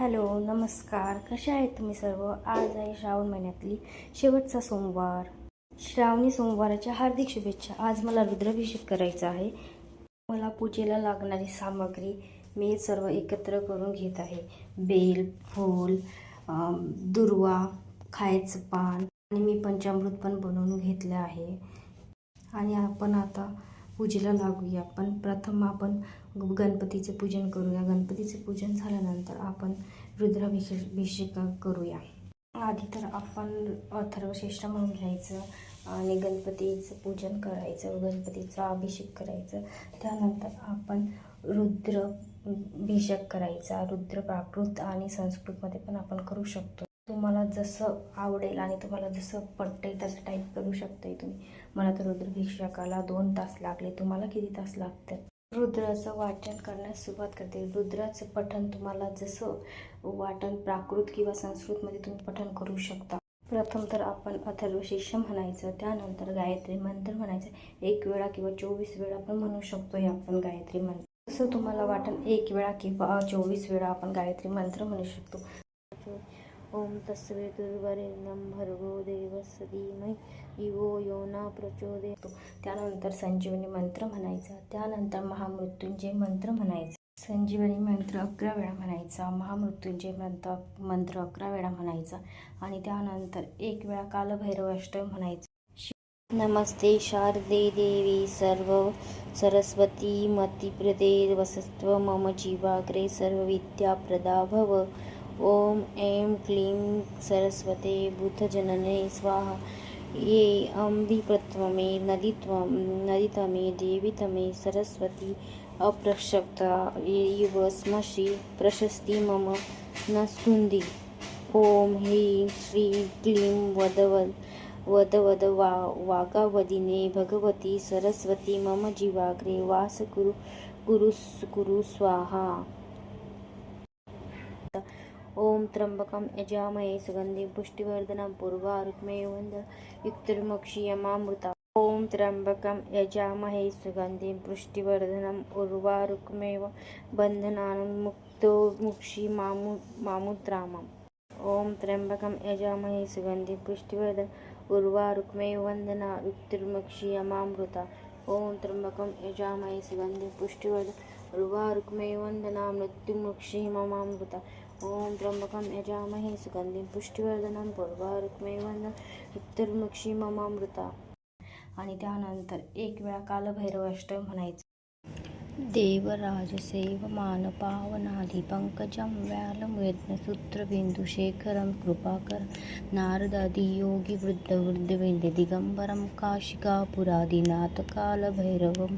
Hello, नमस्कार. कशा आहेत तुम्ही सर्व? आज आहे श्रावण महिन्यातली शेवटचा सोमवार. श्रावणी सोमवाराच्या हार्दिक शुभेच्छा. आज मला रुद्राभिषेक करायचा आहे. मला पूजेला लागणारी सामग्री मी सर्व एकत्र करून घेत आहे. बेल, फूल, दुर्वा, खायचं पान आणि मी पंचामृत पण बनवून घेतलं आहे. आणि आपण आता पूजेला लागूया. पण प्रथम आपण गणपतीचे पूजन करूया. गणपतीचे पूजन झाल्यानंतर आपण रुद्राभिषेक करूया. आधी तर आपण अथर्वशीर्ष म्हणून घ्यायचं आणि गणपतीचं पूजन करायचं, गणपतीचा अभिषेक करायचं. त्यानंतर आपण रुद्राभिषेक करायचा. रुद्र प्राकृत आणि संस्कृतमध्ये पण आपण करू शकतो. तुम्हाला जसं आवडेल आणि तुम्हाला जसं पटते तसं टाईप करू शकताय तुम्ही. मला तर रुद्राभिषेकाला 2 तास लागले. तुम्हाला किती तास लागतात? रुद्राचं वाचन करण्यास सुरुवात करते. रुद्राचं पठण तुम्हाला जसं वाटण प्राकृत किंवा संस्कृतमध्ये तुम्ही पठण करू शकता. प्रथम तर आपण अथर्वशीर्ष म्हणायचं, त्यानंतर गायत्री मंत्र म्हणायचं. 1 वेळा किंवा 24 वेळा आपण म्हणू शकतो हे आपण गायत्री मंत्र. जसं तुम्हाला वाटण 1 वेळा किंवा 24 वेळा आपण गायत्री मंत्र म्हणू शकतो. ओम तत्सवितुर्वरेण्यं भर्गो देवस्य धीमहि धियो यो न प्रचोदयात्. त्यानंतर संजीवनी मंत्र म्हणायचा. त्यानंतर महामृत्युंजय मंत्र म्हणायचा. संजीवनी मंत्र 11 वेळा म्हणायचा. महामृत्युंजय मंत्र 11 वेळा म्हणायचा. आणि त्यानंतर 1 वेळा कालभैरवाष्टक म्हणायचं. नमस्ते शारदे देवी सर्व सरस्वती मतिप्रदे वसस्त्व मम जीवाग्रे सर्वविद्याप्रदा भव. ओम ऐं क्लीं सरस्वते बुद्धजनने स्वाहा. ये अम्बिप्रत्वमे नदितमे देवितमे सरस्वती अप्रशक्ता इव स्मशी प्रशस्ति मम न स्कुन्धि. ओम ह्रीं श्रीं क्लीं वद वागावदिने भगवती सरस्वती मम जीवाग्रे वास कुरु स्वाहा. ओम त्र्यंबकं यजामहे सुगन्धिं पुष्टिवर्धनं उर्वारुकमेव युक्तिर्मोक्षीयमामृता. ओम त्र्यंबकं यजामहे सुगन्धिं पुष्टिवर्धनं उर्वारुकमेव बन्धनान् मुक्तिर्मोक्षीयमामृताम्. ओम त्र्यंबकं यजामहे सुगन्धिं पुष्टिवर्धनं उर्वारुकमेव बन्धनान् मुक्तिर्मोक्षीयमामृता. ओम त्र्यंबकं यजामहे सुगन्धिं पुष्टिवर्धनं उर्वारुकमेव बन्धनान् मुक्तिर्मोक्षीयमामृता. ओम त्र्यंबकं यजामहे सुगन्धिं पुष्टिवर्धनं उर्वारुकमेव बन्धनान् मुक्तिर्मोक्षीयमामृता. आणि त्यानंतर 1 वेळा कालभैरवाष्टक म्हणायचं. देवराज सेवमान पावनाधि पंकजं व्यालमृत्नसूत्रबिन्दुशेखरं कृपाकर नारदादि योगी वृद्ध दिगंबरं काशिकापुरादिनाथ कालभैरवं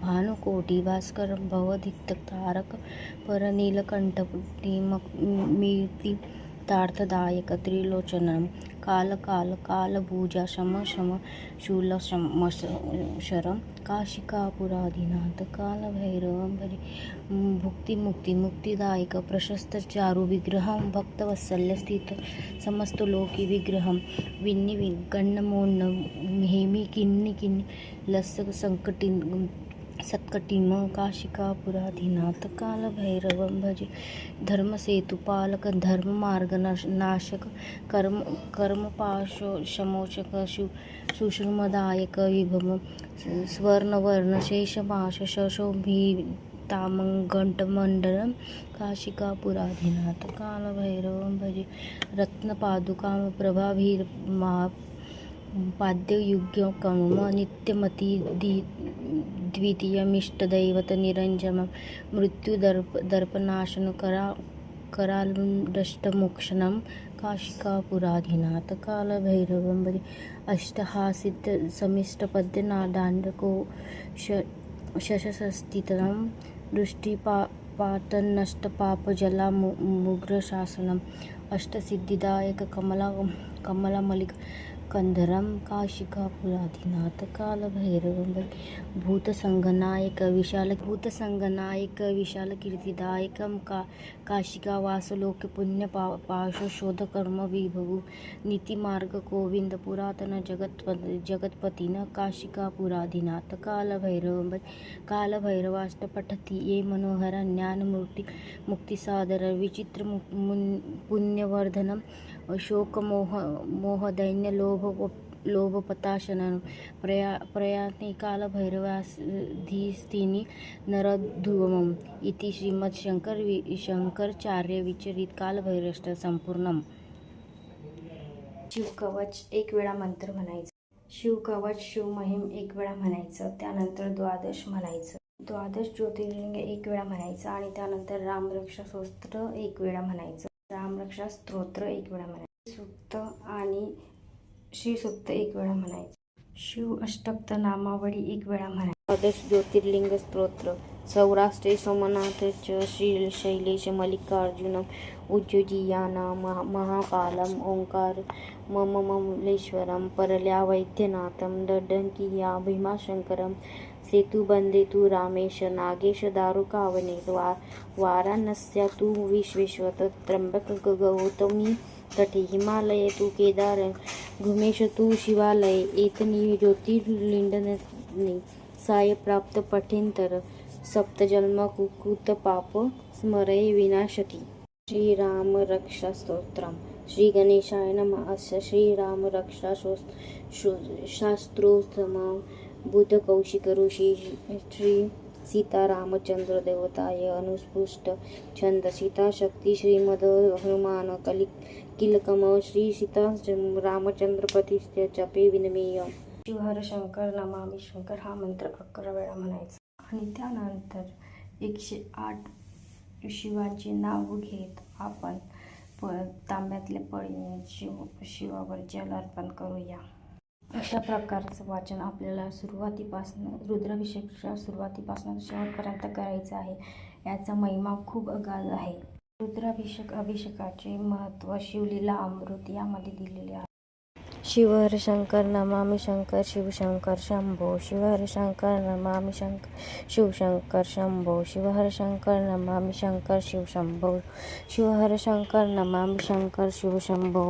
भानुकोटि भास्करं भवदिक्तारक परनीलकण्ठपुटिमिति तार्थदायक त्रिलोचनं कालभुजा शम शूलशरं काशिकापुरादिनाथ कालभैरवं मुक्तिदायक प्रशस्त चारु विग्रहं भक्तवत्सल्य स्थित समस्तलोकी विग्रहं विन्निविगण्णमोन्न हेमी किन्नि लस्य सत्कटिम काशिकापुराधिनाथ कालभैरवं भजे. धर्मसेतुपालक धर्ममार्गनाशक कर्मपाशमोचक सुश्रुमदायक विभव स्वर्णवर्णशेषमाश शोभितामघण्टमण्डलं काशिकापुराधिनाथ कालभैरवं भजे. रत्नपादुकां प्रभाभिर्मा पाद्ययुग्यकं नित्यमति द्वितीयमिष्टदैवत निरञ्जनं मृत्युदर्पनाशन करालुण्डष्टमोक्षणं काशिकापुराधिनाथ कालभैरवं भजे. अष्टहासिद्ध समिष्टपद्यनादाण्डको शशस्थितं दृष्टिपातन्नष्टपापजलामुग्रशासनम् अष्टसिद्धिदायक कमलामलिक कंधरम काशिकापुराधिनाथ कालभैरवं भूतसंगनायक विशाल कीर्तिदायकं काशिकावासलोक पुण्य पाशोधकर्म विभवु नीतिमार्ग गोविंद पुरातन जगत्पतीन काशिकापुराधिनाथ कालभैरवाष्ट पठती ये मनोहर ज्ञानमूर्ती मुक्तिसादर विचित्र पुण्यवर्धनम शोक मोहदैन्य लोभपताशनं प्रयाते कालभैरवाधीस्थिनी नरधुवमम् इति शंकराचार्यविरचित कालभैरवाष्ट संपूर्णम्. शिवकवच एक वेळा मंत्र म्हणायचं. शिवकवच शिवमहिम एक वेळा म्हणायचं. त्यानंतर द्वादश म्हणायचं. द्वादश ज्योतिर्लिंग एक वेळा म्हणायचं आणि त्यानंतर रामरक्षा स्तोत्र एक वेळा म्हणायचं. रामरक्षा स्तोत्र एक वेळा म्हणायचं. सूक्त आणि श्रीसूक्त एक वेळा म्हणायचं. शिव अष्टक नामावली एक वेळा म्हणायचं. द्वादश ज्योतिर्लिंग स्तोत्र. सौराष्ट्रे सोमनाथ च शैलेश मल्लिकार्जुनम उज्जयियानां महाकालम ओंकार ममलेश्वरम परल्या वैद्यनाथम दड्डंकिया भीमाशंकरम सेतुबंदे तु रामेश नागेश दारुकावने वाराणस्या तु विश्वेश्वर त्र्यंबक गौतमी तटे हिमालये तु केदार घुमेश तु शिवालये एतनी ज्योतिर्लिंडने साय प्राप्त पठेंतर सप्तजन्म कुकृत पाप स्मरये विनाशती. श्रीराम रक्षा स्तोत्रम. श्री गणेशाय नमः. अस्य श्रीराम रक्षा शास्त्रोत्तम बुध कौशिक ऋषी श्री सीतारामचंद्र देवताय अनुस्पृष्ट छंद सीता शक्ती श्रीमद हनुमान किलकम श्री सीता रामचंद्र प्रतिष्ठे जपे विनमेय. शिवहर शंकर नमामि शंकर हा मंत्र 11 वेळा म्हणायचा आणि त्यानंतर 108 शिवाचे नाव घेत आपण तांब्यातल्या पळीने शिवावर जल अर्पण करूया. अशा प्रकारचं वाचन आपल्याला सुरुवातीपासून रुद्राभिषेकच्या सुरुवातीपासून शेवटपर्यंत करायचं आहे. याचा महिमा खूप अगाध आहे. अभिषेकाचे महत्त्व शिवलीला अमृत यामध्ये दिलेले आहे. शिवहर शंकर नमामि शंकर शिवशंकर शंभो. शिवहर शंकर नमामि शंकर शिवशंकर शंभो. शिवहर शंकर नमामि शंकर शिवशंभो. शिवहर शंकर नमामि शंकर शिवशंभो.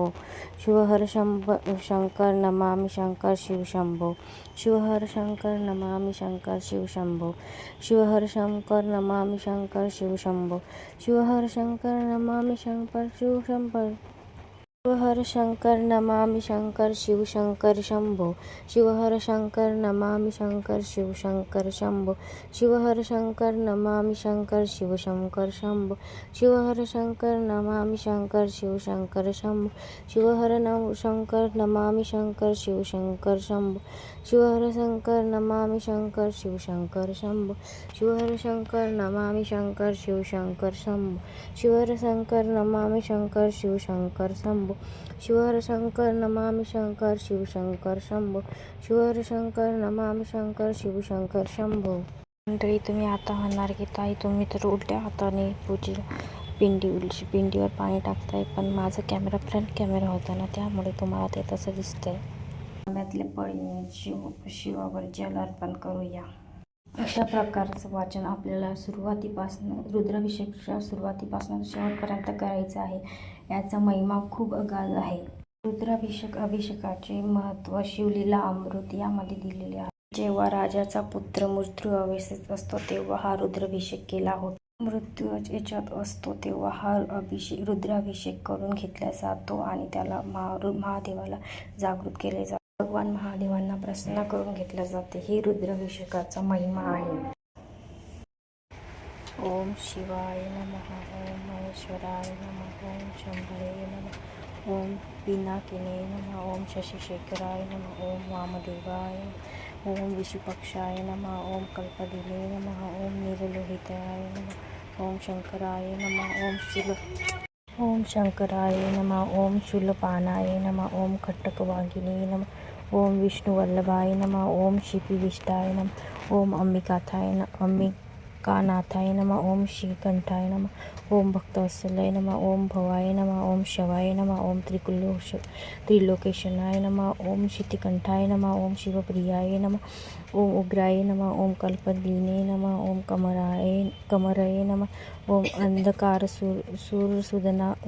शिवहर शंकर नमामि शंकर शिवशंभो. शिवहर शंकर नमामि शंकर शिवशंभो. शिवहर शंकर नमामि शंकर शिवशंभो. शिवहर शंकर नमामि शंकर शिवशंभो. शिवहर शंकर नमामि शंकर शिवशंकर शंभो. शिवहर शंकर नमामि शंकर शिवशंकर शंभो. शिवहर शंकर नमामि शंकर शिवशंकर शंभो. शिवहर शंकर नमामि शंकर शिवशंकर शंभो. शिवहर शंकर नमामि शंकर शिवशंकर शंभो. शिवहर शंकर नमामि शंकर शिवशंकर शंभो. शिवहर शंकर नमामि शंकर शिवशंकर शंभो. शिवहर शंकर नमामि शंकर शिवशंकर शंभो. शिवहर शंकर नमामि शंकर शिवशंकर शंभो. शिवहर शंकर नमामि शंकर शिवशंकर शंभो. मंडळी, तुम्ही आता म्हणणार की ताई तुम्ही तर उलट्या हाताने पिंडीवर पाणी टाकताय, पण माझा कॅमेरा फ्रंट कॅमेरा होता ना, त्यामुळे तुम्हाला ते तसं दिसतंय. तांब्यातल्या पळीने शिवावर जल अर्पण करूया. अशा प्रकारचं वाचन आपल्याला रुद्राभिषेकच्या सुरुवातीपासून शेवटपर्यंत करायचं आहे. याचा महिमा खूप अगाध आहे. अभिषेकाचे महत्त्व शिवलीला अमृत यामध्ये दिलेले आहे. जेव्हा राजाचा पुत्र मृत्यू अवस्थेत असतो तेव्हा हा रुद्राभिषेक केला होता. मृत्यू याच्यात असतो तेव्हा हा रुद्राभिषेक करून घेतला जातो आणि त्याला महादेवाला जागृत केले जाते. भगवान महादेवांना प्रसन्न करून घेतले जाते. ही रुद्राभिषेकाचा महिमा आहे. ओम शिवाय नमः. ओम महेश्वराय नमः. ओम शंभरे नमः. ओम पिनाकिने नमः. ओम शशिशेखराय नमः. ओम वामदेवाय नमः. ओम विषुपक्षाय नमः. ओम कल्पदिने नमः. ओम नीललोहिताय नमः. ओम शंकराय नमः. ओम शंकराय नमः. ओम शूलपानाय नमः. ओम खट्टकवागिने नमः. ओम विष्णुवल्लभाय नमः. ओम शिपिविष्टाय नमः. ओम अंबिकाथाय कानाथाय नमः ओम श्रीकंठाय नमः ओम भक्तवत्सलाय नमः ओम भवाय नमः ओम शवाय नमः ओम त्रिलोकेशनाय नमः ओम शितिकंठाय नमः ओम शिवप्रियाय नमः ओम उग्राय नमः ओम कल्पलीने नमः ओम कमरये नमः ओम अंधकार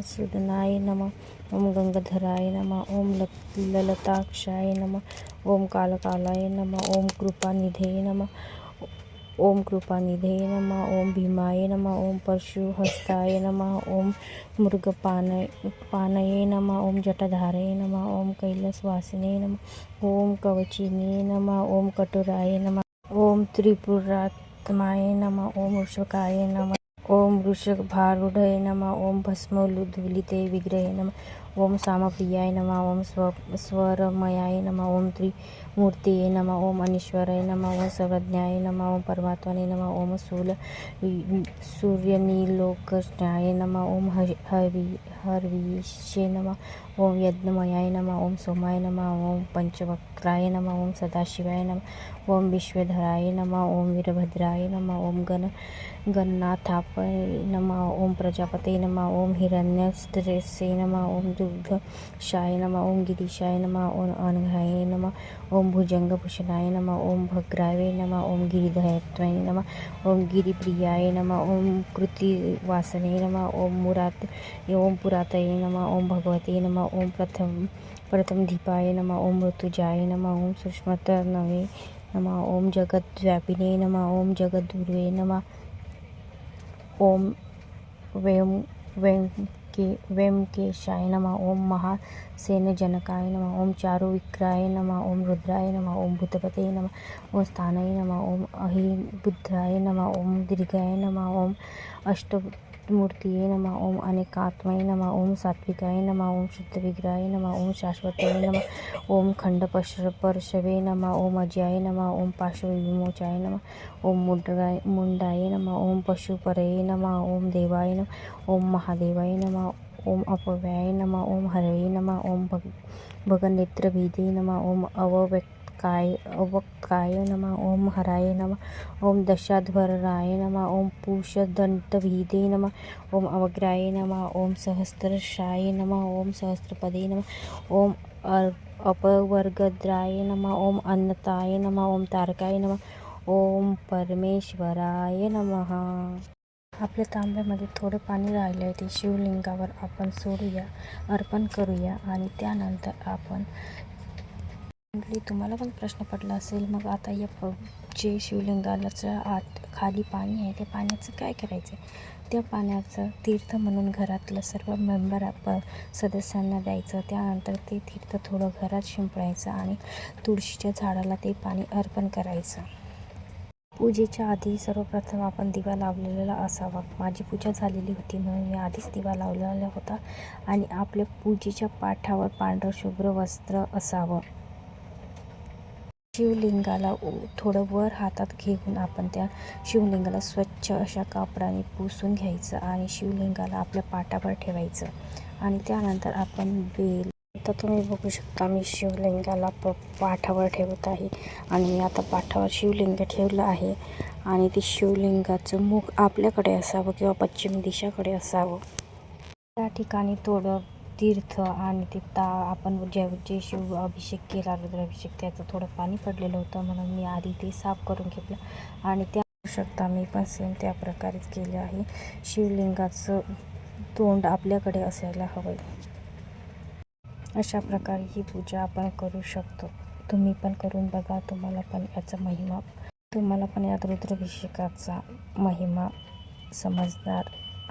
सुदनाय नमः ओम गंगाधराय नमः ओम ललताक्षाय नमः ओम कालकालाय नमः ओम कृपानिधे नमः ओम कृपानिधे नमः ओम भीमाय नमः ओम परशुहस्ताय नमः ओम मृगपानये नमः ओम जटाधारये नमः ओम कैलासवासिने नमः ओम कवचिने नमः ओम कटुराय नमः ओम त्रिपुरात्माय नमः ओम वृषकाय नमः ओम वृषभारूढये नमः ओम भस्मोद्दुलिते विग्रहे नमः ओम सामप्रियाय नमः ओम स्वरमयाय नमः ओम त्रिमूर्तये नमः ओम अनीश्वराय नमः ओम सर्वज्ञाय नमः ओम परमात्मने नमः ओम सूर्यनीलोकज्ञाय नमः ओम हरविषे नमः ओम यज्ञमयाय नमः ओम सोमाय नमः ओम पंचवक्राय नमः ओम सदाशिवाय नमः ओम विश्वधराय नमः ओम वीरभद्राय नमः ओम गणनाथाय नमः ओम प्रजापते नमः ओम हिरण्यस्त्रसे नमः ओम दुग्धशाय नमः ओम गिरीशाय नमः ओम अनघाय नमः ओम भुजंगभूषणाय नमः ओम भद्राय नमः ओम गिरिधराय नमः ओम गिरिप्रियाय नमः ओम कृतिवासने नमः ओम पुरातये नमः ओम भगवते नमः ओम प्रथमदीपाय नमः ओम ऋतुजाय नमः ओम सूक्ष्मतनवे नमः ओम जगद्व्यापिने नमः ओम जगद्गुरुवे नमः ओम वेंकेशाय नमः ओम महासेनजनकाय नमः ओम चारुविक्राय नमः ओम रुद्राय नमः ओम भूतपते नमः ओम स्थानाय नमः ओम अहिबुद्धाय नमः ओम दीर्घाय नमः ओम अष्टमूर्तये नमः ओम अनेकात्मये नमः ओम सात्विकाय नमः ओम शुद्धविग्रहाय नमः ओम शाश्वताय नमः ओम खंडपर्शवे नमः ओम अजयाय नमः ओम पार्श्वविमोचाय नमः ओम मुंडाय नमः ओम पशुपरये नमः ओम देवाय नमः ओम महादेवाय नमः ओम अपव्याय नमः ओम हरये नमः ओम भगनेत्रभिदे नमः ओम अवक्ताय नमः ओम हराय नमः ओम दशाध्वराय नमः ओम पूषदंतभिदे नमः ओम अवग्राय नमः ओम सहस्रशाय नमः ओम सहस्रपदे नमः ओम अपवर्गद्राय नमः ओम अन्नताय नमः ओम तारकाय नमः ओम परमेश्वराय नमः। आपल्या तांब्यामध्ये थोडं पाणी राहिलं आहे ते शिवलिंगावर आपण सोडूया, अर्पण करूया आणि त्यानंतर आपण तुम्हाला पण प्रश्न पडला असेल मग आता या जे शिवलिंगाच्या आत खाली पाणी आहे त्या पाण्याचं काय करायचं, त्या पाण्याचं तीर्थ म्हणून घरातलं सर्व मेंबर सदस्यांना द्यायचं। त्यानंतर ते तीर्थ थोडं घरात शिंपडायचं आणि तुळशीच्या झाडाला ते पाणी अर्पण करायचं। पूजेच्या आधी सर्वप्रथम आपण दिवा लावलेला असावा। माझी पूजा झालेली होती म्हणून मी आधीच दिवा लावलेला होता आणि आपल्या पूजेच्या पाठावर पांढरं शुभ्र वस्त्र असावं। शिवलिंगाला थोडं वर हातात घेऊन आपण त्या शिवलिंगाला स्वच्छ अशा कापडाने पुसून घ्यायचं आणि शिवलिंगाला आपल्या पाठावर ठेवायचं आणि त्यानंतर आपण बेल, आता तुम्ही बघू शकता मी शिवलिंगाला पाठावर ठेवत आहे आणि मी आता पाठावर शिवलिंग ठेवलं आहे आणि ते शिवलिंगाचं मुख आपल्याकडे असावं किंवा पश्चिम दिशाकडे असावं। त्या ठिकाणी थोडं तीर्थ आणि ते आपण जे शिव अभिषेक केला रुद्राभिषेक त्याचं थोडं पाणी पडलेलं होतं म्हणून मी आधी ते साफ करून घेतलं आणि त्या शकता मी पण सेम त्या प्रकारेच केले आहे। शिवलिंगाचं तोंड आपल्याकडे असायला हवं। अशा प्रकारे ही पूजा आपण करू शकतो। तुम्ही पण करून बघा, तुम्हाला पण या रुद्राभिषेकाचा महिमा समजणार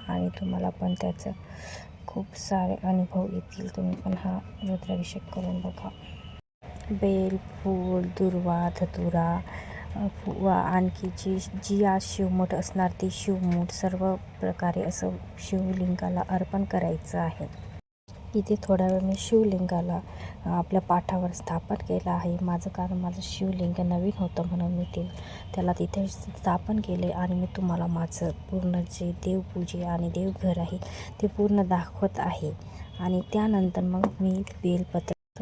आणि तुम्हाला पण त्याचं खूप सारे अनुभव येतील। तुम्ही पण हा रुद्राभिषेक करून बघा। बेल, फूल, दुर्वा, धतुरा वा आणखी जी आज शिवमूठ असणार ती शिवमूठ सर्व प्रकारे असं शिवलिंगाला अर्पण करायचं आहे। इथे थोड्या वेळ मी शिवलिंगाला आपल्या पाठावर स्थापन केलं आहे। माझं शिवलिंग नवीन होतं म्हणून मी त्याला तिथे स्थापन केले आणि मी तुम्हाला माझं पूर्ण जे देवपूजे आणि देवघर आहे ते पूर्ण दाखवत आहे। आणि त्यानंतर मग मी बेलपत्र